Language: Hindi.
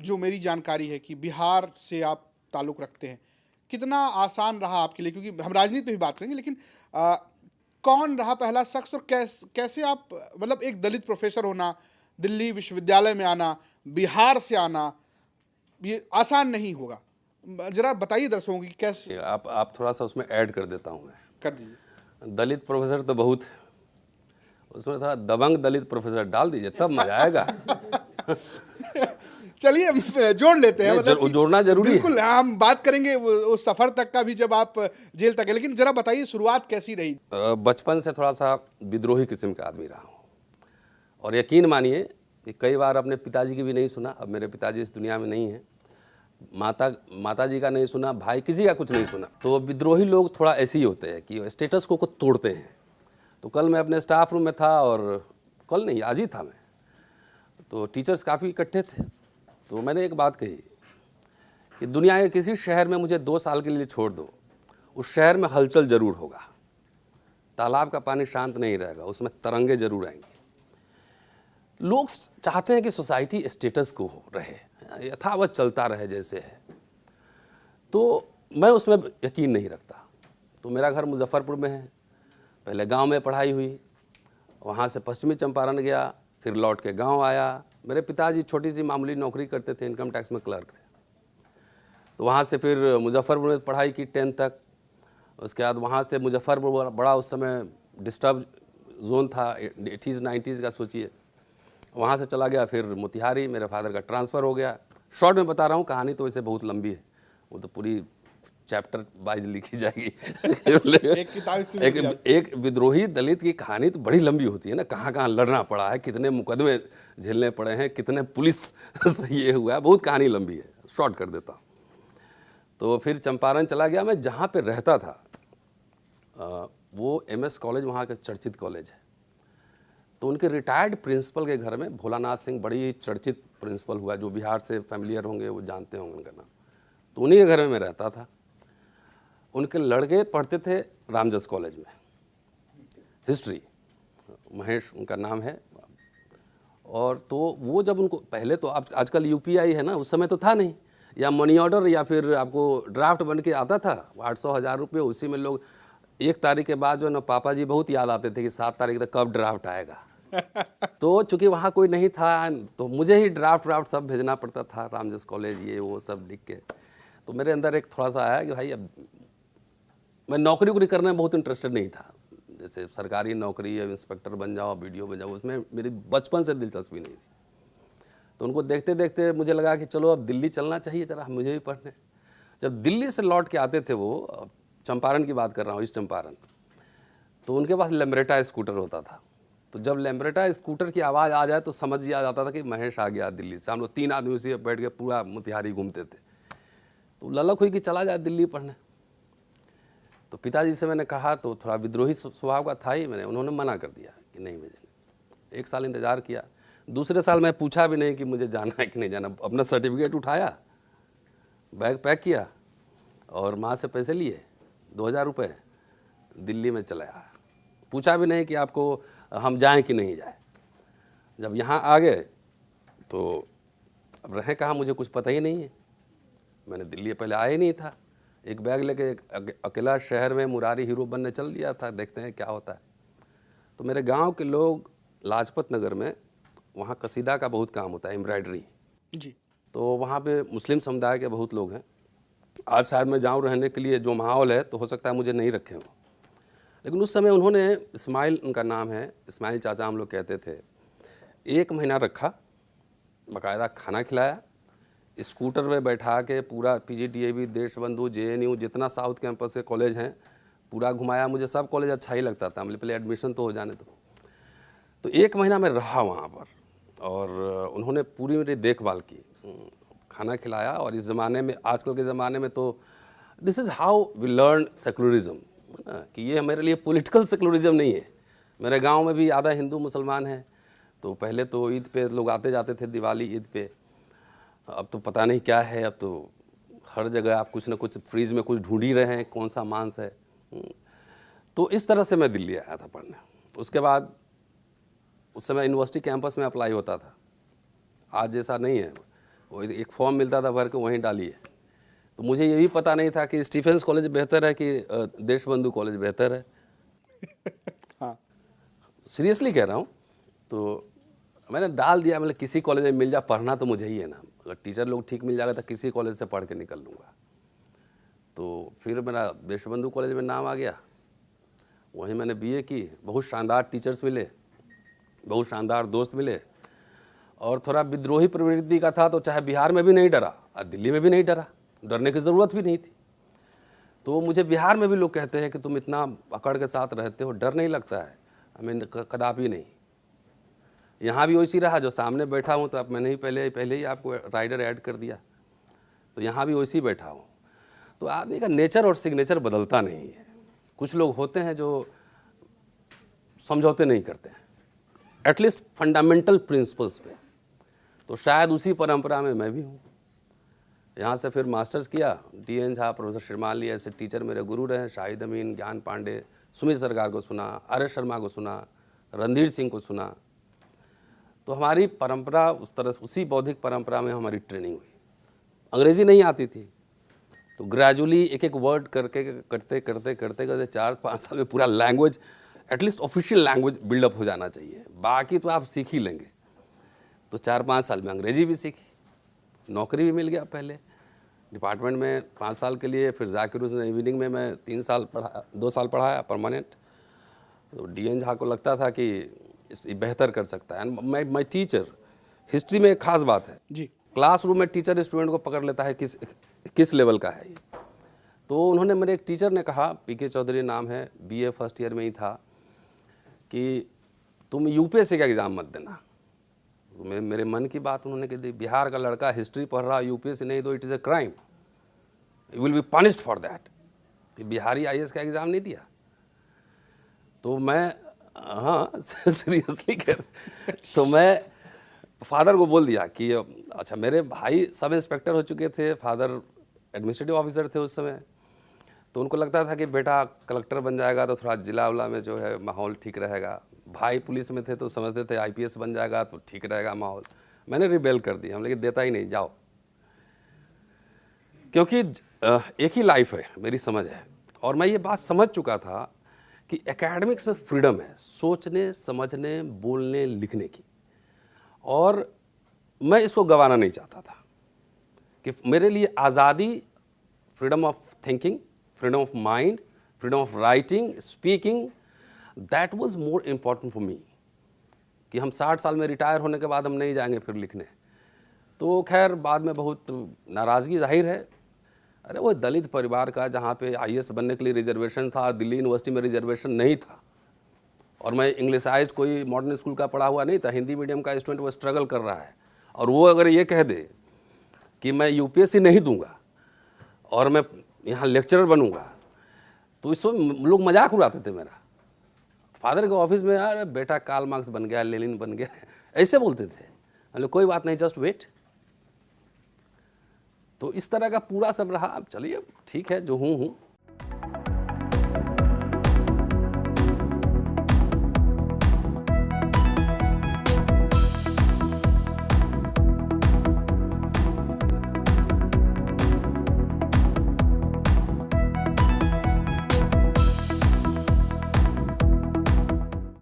जो मेरी जानकारी है कि बिहार से आप ताल्लुक़ रखते हैं, कितना आसान रहा आपके लिए? क्योंकि हम राजनीति पे भी बात करेंगे, लेकिन कौन रहा पहला शख्स और कैसे आप मतलब एक दलित प्रोफ़ेसर होना, दिल्ली विश्वविद्यालय में आना, बिहार से आना, ये आसान नहीं होगा। ज़रा बताइए दर्शकों की कैसे आप थोड़ा-सा उसमें ऐड कर देता हूँ मैं। कर दीजिए। दलित प्रोफ़ेसर तो बहुत, उसमें थोड़ा दबंग दलित प्रोफ़ेसर डाल दीजिए तब मज़ा आएगा। चलिए हम जोड़ लेते हैं, नहीं, मतलब कि जोड़ना ज़रूरी है। बिल्कुल हम बात करेंगे उस सफ़र तक का भी जब आप जेल तक गए, लेकिन ज़रा बताइए शुरुआत कैसी रही? बचपन से थोड़ा-सा विद्रोही किस्म का आदमी रहा हूँ और यकीन मानिए कि कई बार अपने पिताजी की भी नहीं सुना। अब मेरे पिताजी इस दुनिया में नहीं हैं। माताजी का नहीं सुना, भाई किसी का कुछ नहीं सुना। तो विद्रोही लोग थोड़ा ऐसे ही होते हैं कि स्टेटस को तोड़ते हैं। तो कल मैं अपने स्टाफ रूम में था और कल नहीं, आज ही था मैं, तो टीचर्स काफ़ी इकट्ठे थे। तो मैंने एक बात कही कि दुनिया के किसी शहर में मुझे 2 साल के लिए छोड़ दो, उस शहर में हलचल ज़रूर होगा। तालाब का पानी शांत नहीं रहेगा, उसमें तरंगे ज़रूर आएंगी। लोग चाहते हैं कि सोसाइटी स्टेटस को रहे, यथावत चलता रहे जैसे है। तो मैं उसमें यकीन नहीं रखता। तो मेरा घर मुजफ्फरपुर में है। पहले गांव में पढ़ाई हुई, वहाँ से पश्चिमी चंपारण गया, फिर लौट के गांव आया। मेरे पिताजी छोटी सी मामूली नौकरी करते थे, इनकम टैक्स में क्लर्क थे। तो वहाँ से फिर मुजफ्फरपुर में पढ़ाई की 10th तक। उसके बाद वहाँ से मुजफ्फरपुर बड़ा उस समय डिस्टर्ब जोन था, 80s 90s का सोचिए। वहाँ से चला गया फिर मोतिहारी, मेरे फादर का ट्रांसफ़र हो गया। शॉर्ट में बता रहा हूँ, कहानी तो वैसे बहुत लंबी है, वो तो पूरी चैप्टर वाइज लिखी जाएगी। एक किताब इससे एक विद्रोही दलित की कहानी तो बड़ी लंबी होती है ना, कहाँ कहाँ लड़ना पड़ा है, कितने मुकदमे झेलने पड़े हैं, कितने पुलिस से ये हुआ है, बहुत कहानी लंबी है, शॉर्ट कर देता हूँ। तो फिर चंपारण चला गया। मैं जहाँ पे रहता था वो MS कॉलेज वहाँ का चर्चित कॉलेज है। तो उनके रिटायर्ड प्रिंसिपल के घर में भोलानाथ सिंह, बड़ी ही चर्चित प्रिंसिपल हुआ, जो बिहार से फैमिलियर होंगे वो जानते होंगे उनका नाम। तो उन्हीं के घर में मैं रहता था। उनके लड़के पढ़ते थे रामजस कॉलेज में, हिस्ट्री, महेश उनका नाम है। और तो वो जब उनको पहले तो आजकल UPI है ना, उस समय तो था नहीं, या मनी ऑर्डर या फिर आपको ड्राफ्ट बन के आता था 800-1000 रुपये। उसी में लोग 1 तारीख के बाद जो है ना, पापा जी बहुत याद आते थे कि 7 तारीख तक कब ड्राफ्ट आएगा। तो चूँकि वहाँ कोई नहीं था तो मुझे ही ड्राफ्ट सब भेजना पड़ता था, रामजस कॉलेज ये वो सब लिख के। तो मेरे अंदर एक थोड़ा सा आया कि भाई अब मैं नौकरी करने में बहुत इंटरेस्टेड नहीं था। जैसे सरकारी नौकरी या इंस्पेक्टर बन जाओ, BDO बन जाओ, उसमें मेरी बचपन से दिलचस्पी नहीं थी। तो उनको देखते देखते मुझे लगा कि चलो अब दिल्ली चलना चाहिए ज़रा मुझे भी पढ़ने। जब दिल्ली से लौट के आते थे वो, चंपारण की बात कर रहा हूँ, ईस्ट चंपारण, तो उनके पास लेम्ब्रेटा स्कूटर होता था। तो जब लेम्ब्रेटा स्कूटर की आवाज़ आ जाए तो समझ आ जाता था कि महेश आ गया दिल्ली से। हम लोग 3 आदमी उसी पर बैठ के पूरा मोतिहारी घूमते थे। तो ललक हुई कि चला जाए दिल्ली पढ़ने। तो पिताजी से मैंने कहा, तो थोड़ा विद्रोही स्वभाव का था ही, उन्होंने मना कर दिया कि नहीं भेजेंगे। 1 साल इंतज़ार किया। दूसरे साल मैं पूछा भी नहीं कि मुझे जाना है कि नहीं जाना। अपना सर्टिफिकेट उठाया, बैग पैक किया और माँ से पैसे लिए 2000 रुपये, दिल्ली में चला आया। पूछा भी नहीं कि आपको हम जाएं कि नहीं जाएं। जब यहाँ आ गए तो अब रहें कहाँ, मुझे कुछ पता ही नहीं है। मैंने दिल्ली पहले आया ही नहीं था। एक बैग लेके अकेला शहर में मुरारी हीरो बनने चल दिया था, देखते हैं क्या होता है। तो मेरे गांव के लोग लाजपत नगर में, वहाँ कसीदा का बहुत काम होता है, एम्ब्रॉयडरी जी। तो वहाँ पे मुस्लिम समुदाय के बहुत लोग हैं। आज शायद मैं जाऊँ रहने के लिए, जो माहौल है तो हो सकता है मुझे नहीं रखें वो, लेकिन उस समय उन्होंने, इस्माइल उनका नाम है, इस्माइल चाचा हम लोग कहते थे, 1 महीना रखा, बाकायदा खाना खिलाया, स्कूटर में बैठा के पूरा PGTAB, देशबंधु, JNU, जितना साउथ कैंपस के कॉलेज हैं पूरा घुमाया। मुझे सब कॉलेज अच्छा ही लगता था, मुझे पहले एडमिशन तो हो जाने दो। तो 1 महीना मैं रहा वहाँ पर और उन्होंने पूरी मेरी देखभाल की, खाना खिलाया। और इस ज़माने में, आजकल के ज़माने में तो this is how we learn secularism, कि ये मेरे लिए पॉलिटिकल सेकुलरिज्म नहीं है। मेरे गांव में भी आधा हिंदू मुसलमान है। तो पहले तो ईद पे लोग आते जाते थे, दिवाली ईद पे। अब तो पता नहीं क्या है, अब तो हर जगह आप कुछ ना कुछ फ्रीज में कुछ ढूंढ ही रहे हैं, कौन सा मांस है। तो इस तरह से मैं दिल्ली आया था पढ़ने। उसके बाद उस समय यूनिवर्सिटी कैंपस में अप्लाई होता था, आज जैसा नहीं है। वो एक फॉर्म मिलता था भर के, वहीं डालिए। तो मुझे ये भी पता नहीं था कि स्टीफेंस कॉलेज बेहतर है कि देशबंधु कॉलेज बेहतर है। हाँ। सीरियसली कह रहा हूँ। तो मैंने डाल दिया, मतलब किसी कॉलेज में मिल जा, पढ़ना तो मुझे ही है ना, अगर टीचर लोग ठीक मिल जाएगा तो किसी कॉलेज से पढ़ के निकल लूँगा। तो फिर मेरा देशबंधु कॉलेज में नाम आ गया, वहीं मैंने बीए की। बहुत शानदार टीचर्स मिले, बहुत शानदार दोस्त मिले, और थोड़ा विद्रोही प्रवृत्ति का था, तो चाहे बिहार में भी नहीं डरा और दिल्ली में भी नहीं डरा, डरने की ज़रूरत भी नहीं थी। तो मुझे बिहार में भी लोग कहते हैं कि तुम इतना अकड़ के साथ रहते हो, डर नहीं लगता है? हमें कदापि नहीं। यहाँ भी वैसी रहा, जो सामने बैठा हूँ, तो अब मैंने ही पहले ही आपको राइडर ऐड कर दिया, तो यहाँ भी वैसी बैठा हूँ। तो आदमी का नेचर और सिग्नेचर बदलता नहीं है। कुछ लोग होते हैं जो समझौते नहीं करते हैं, एटलीस्ट फंडामेंटल प्रिंसिपल्स पे। तो शायद उसी परंपरा में मैं भी हूँ। यहाँ से फिर मास्टर्स किया, टी.एन. झा, प्रोफेसर श्रीमाली ऐसे टीचर मेरे गुरु रहे। शाहिद अमीन, ज्ञान पांडे, सुमित सरकार को सुना, आर.एस. शर्मा को सुना, रणधीर सिंह को सुना। तो हमारी परंपरा उस तरह, उसी बौद्धिक परंपरा में हमारी ट्रेनिंग हुई। अंग्रेज़ी नहीं आती थी, तो ग्रेजुअली एक एक वर्ड करते 4-5 साल में पूरा language, at least official language build up हो जाना चाहिए। बाकी तो आप सीख ही लेंगे। तो 4-5 साल में अंग्रेज़ी भी सीखी, नौकरी भी मिल गया। पहले डिपार्टमेंट में 5 साल के लिए, फिर जाकिर हुसैन इवनिंग में मैं 2 साल पढ़ाया परमानेंट। तो डी.एन. झा को लगता था कि बेहतर कर सकता है। एंड माई टीचर, हिस्ट्री में एक खास बात है जी। क्लासरूम में टीचर स्टूडेंट को पकड़ लेता है किस लेवल का है ये। तो उन्होंने, मेरे एक टीचर ने कहा, पी.के. चौधरी नाम है, बीए फर्स्ट ईयर में ही था, कि तुम यूपीएससी का एग्ज़ाम मत देना। तो मेरे मन की बात उन्होंने कह दी, बिहार का लड़का हिस्ट्री पढ़ रहा, यूपीएससी नहीं दो, it is a crime, you will be punished for that. Bihari IAS का एग्ज़ाम नहीं दिया। तो मैं, हाँ सीरियसली कह रहा, तो मैं फादर को बोल दिया कि अच्छा, मेरे भाई सब इंस्पेक्टर हो चुके थे, फादर एडमिनिस्ट्रेटिव ऑफिसर थे उस समय। तो उनको लगता था कि बेटा कलेक्टर बन जाएगा तो थोड़ा जिला उला में जो है माहौल ठीक रहेगा। भाई पुलिस में थे तो समझते थे आईपीएस बन जाएगा तो ठीक रहेगा माहौल। मैंने रिबेल कर दिया, हम लेकिन देता ही नहीं, जाओ। क्योंकि एक ही लाइफ है, मेरी समझ है, और मैं ये बात समझ चुका था कि एकेडमिक्स में फ्रीडम है सोचने, समझने, बोलने, लिखने की, और मैं इसको गंवाना नहीं चाहता था। कि मेरे लिए आज़ादी, freedom of thinking, freedom of mind, freedom of writing, speaking, that was more important for me. कि हम 60 साल में रिटायर होने के बाद हम नहीं जाएंगे फिर लिखने। तो खैर बाद में बहुत नाराज़गी जाहिर है। अरे वो दलित परिवार का, जहाँ पे आईएएस बनने के लिए रिजर्वेशन था, दिल्ली यूनिवर्सिटी में रिजर्वेशन नहीं था, और मैं इंग्लिशाइज कोई मॉडर्न स्कूल का पढ़ा हुआ नहीं था, हिंदी मीडियम का स्टूडेंट वो स्ट्रगल कर रहा है, और वो अगर ये कह दे कि मैं यूपीएससी नहीं दूंगा और मैं यहाँ लेक्चरर बनूंगा, तो इस लोग मजाक उड़ाते थे मेरा। फादर के ऑफिस में, यार बेटा कार्ल मार्क्स बन गया, लेनिन बन गया, ऐसे बोलते थे। मतलब कोई बात नहीं, जस्ट वेट। तो इस तरह का पूरा सब रहा। अब चलिए ठीक है, जो हूँ।